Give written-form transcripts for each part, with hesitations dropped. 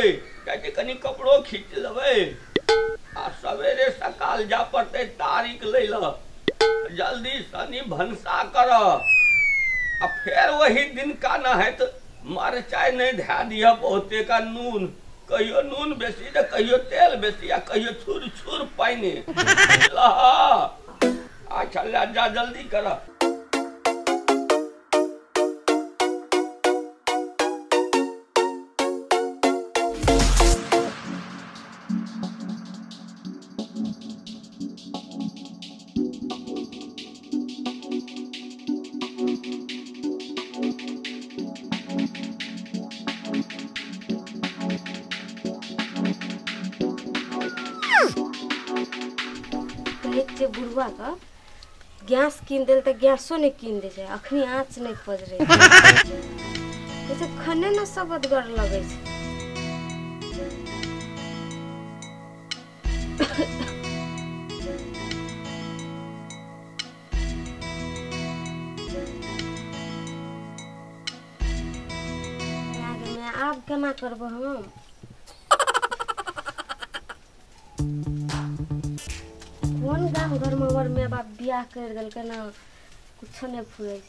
कहते कनी कपड़ो खींच लेबै आ सवेरे सकाल जा पड़तै तारीख लै ल जल्दी सनी भनसा कर आ फेर वही दिन का न है तो मरचाई नहीं धै दिया बहुते का नून कहियो नून बेसी तो कहियो तेल बेसी आ कहियो छुर छुर पानी अच्छा ले जा जल्दी कर। बुढ़वा का गैस कीन दिल तो गैसो नहीं कीन दे अखनी आँच नहीं पजरे जैसे खने न सब अदगर लगे मैं आप केना करब हम कौन गाँव घर में हमारे माँ बाप बियाह कर दिल ना कुछ नहीं फूले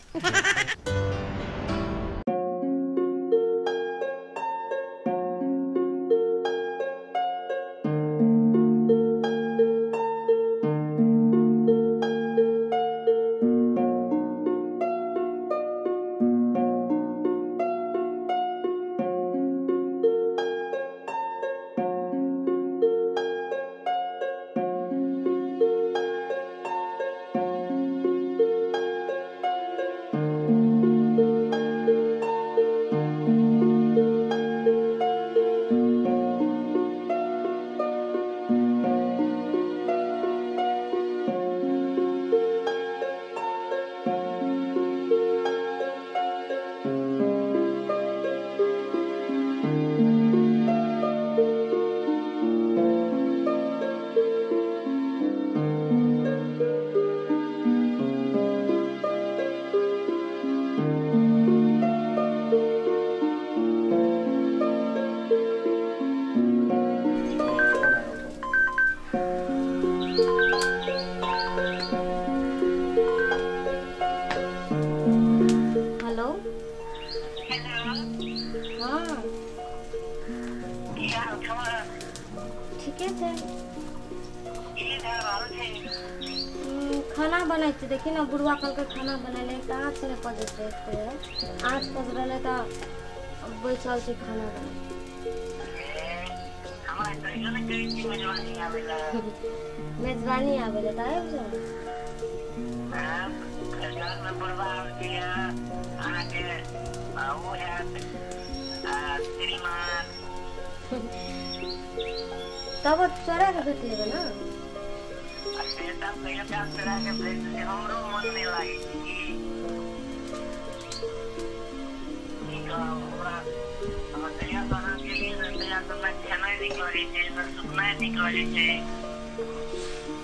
खाना बनाई देखी ना बुढ़वा कल के खाना बनेले कहाँ से पजते आँच पज रहे तो बैठल से खाना बने मेजबानी आवेला त आइब जाओ तब चोरा के भेट लेबे ना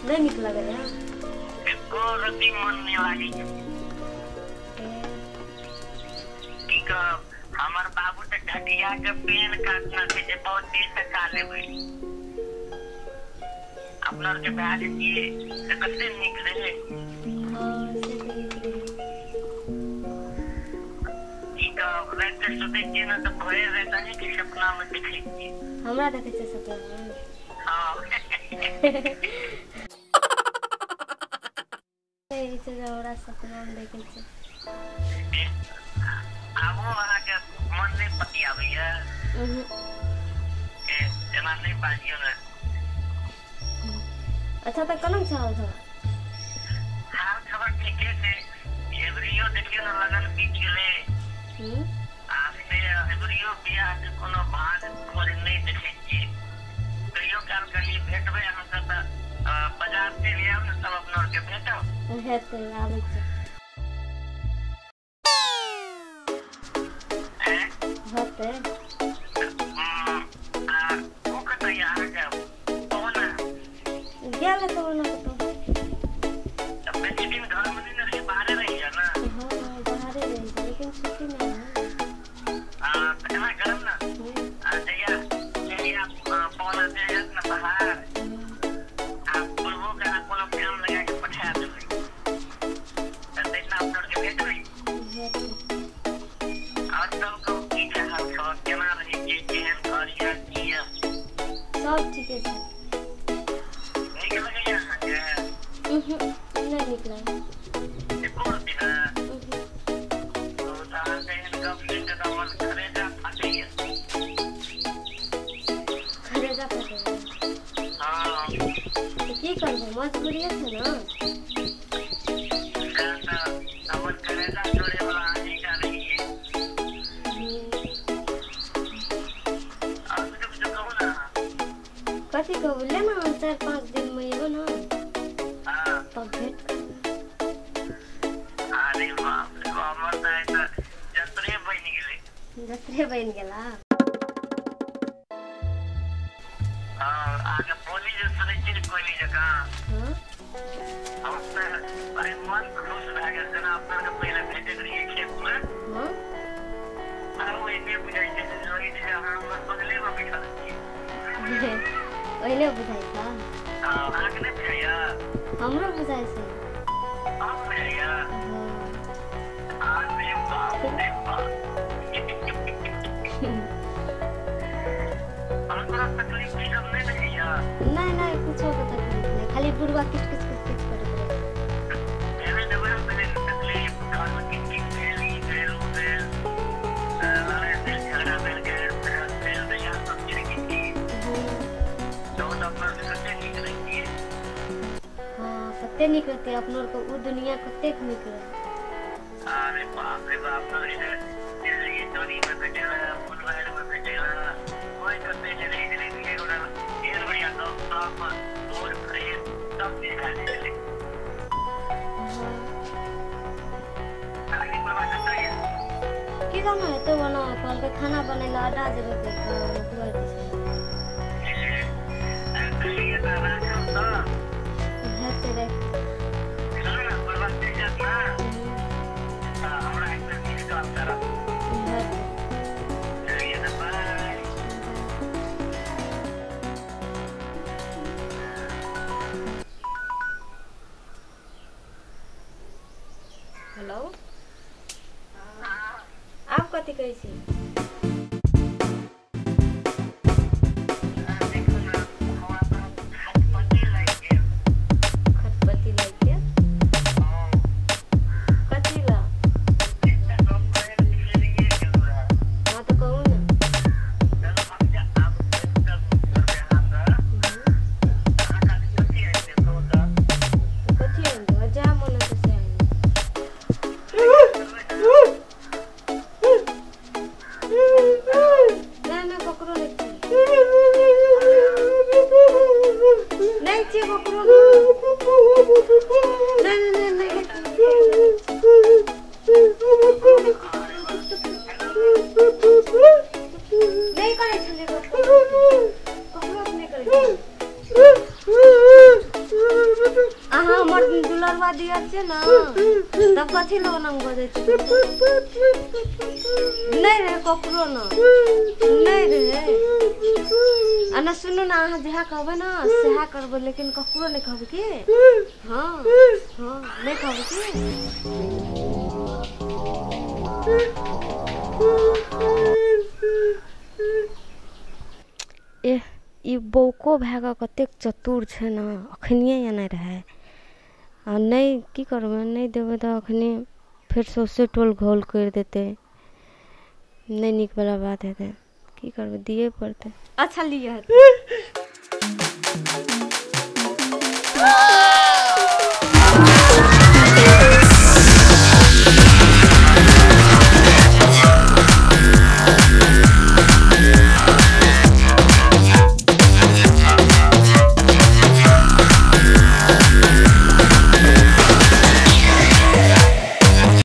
नहीं निकला गया हमार बाबू तो ढकिया के पेन काटना से बहुत देर तक काले बैठी अपना के बैठ दिए तो कैसे निकले सुबह के ना तो भय रहता है कि सपना में दिखे हमरा देखे से सपना हां ए से जरा सपना में देखे से आवो आ के मन नहीं पतिया भैया के जना नहीं बाजियो ना अच्छा तो कलम चाल था हां खबर ठीक है एवरियो देखियो ना लगन बीच गेले आस्ते एवरियो बिया के कोनो भाग खोल नहीं देखे छी कहियो काल कनी भेटबे हम सब बाजार से ले आउ ना सब अपना के भेटो हेते आबै छै होते वो कत यार के ओना गेल तो ना तो अब बेटी दिन घर में नहीं रही बाहर रही है ना हां बाहर रही लेकिन छुट्टी नहीं है कितना गरम ना जया एकोर दिन तो तार कहीं कब से का मन करे जा फटे खरेदा पड़े। हां तो की करबो मजबूरी है ना। ऐसा समझ करे जा जोड़े वाला आने का नहीं है। आज जब जो कहूं ना कथी कहू ले ना 4-5 दिन में एगो ना हां तब भेंट कर। अरे बाप रे बाप मरता है तो जतरे बन गेले जतरे बन गेला। हां आगे बोली जो सुने चीज कोई नहीं जगह हां हम अरे मन खुश रह गया जना अपना का पहले भेजे रही खेत में हां और वो इतने बुझाई थे जोड़ी थे हम बस बगले में बैठा थी पहले बुझाई था। हां आगे नहीं बुझाया हमरो बुझाई से। आप बुझाया अरे बाप रे बाप और थोड़ा तकलीफ की जब नहीं भैया नहीं कुछ हो तो तकलीफ नहीं, खाली बुढ़वा किच किच करे। मेरे जब मैंने तकलीफ और किसी खेली खेलू में लड़ाई से झगड़ा मिल गए फिर भैया सब चीज की तो डॉक्टर से कते निकलेंगे हाँ कते निकलते अपनों को वो दुनिया कते निकले। अरे बाप रे बाप तो इधर दिल्ली चोरी में बैठेला फुलवाड़ में बैठेला कोई करते चले इधर ये गोड़ा ये बढ़िया तो साफ दूर फ्रेश सब दिखाने चले आगे बाबा करता है की जाना है तो बना कल के खाना बनेला आटा जगह पे ये तो राखम तो घर से रह चलो ना बाबा से जाना हमरा एक चीज काम करा ये तो बाय हेलो आप कथी कहै छी। देखो ना हमारा तो खटपटी लग गया खटपटी लगे कथी ला। इसका तो कोई नहीं लिए क्यों रहा हाँ तो कहू ना। चलो हम जा आप कर पे हाथ का कथी है देखो तो कथी है जा मन से से ना ककरो नहीं चाहिए ककरो नहीं करे छले ककरो नहीं करे अहाँ हमर दुलरवा दिया छै ना तब कथी लोग नाम बजै छै नहीं रे ककरो ना नहीं रे अना सुनु ना अहाँ जहा कहबै ना सेहा करबै लेकिन ककरो नहीं कहबै की। हाँ नहीं कहबै की। ई बौको भागा कतेक चतुर छै ना अखनिए एने रहे आ नहीं की करबै नहीं देबै तो अखनी फिर सौसे टोल घोल कर देते नहीं निक वाला बात हेतै की करबै दिए पड़तै। अच्छा लिए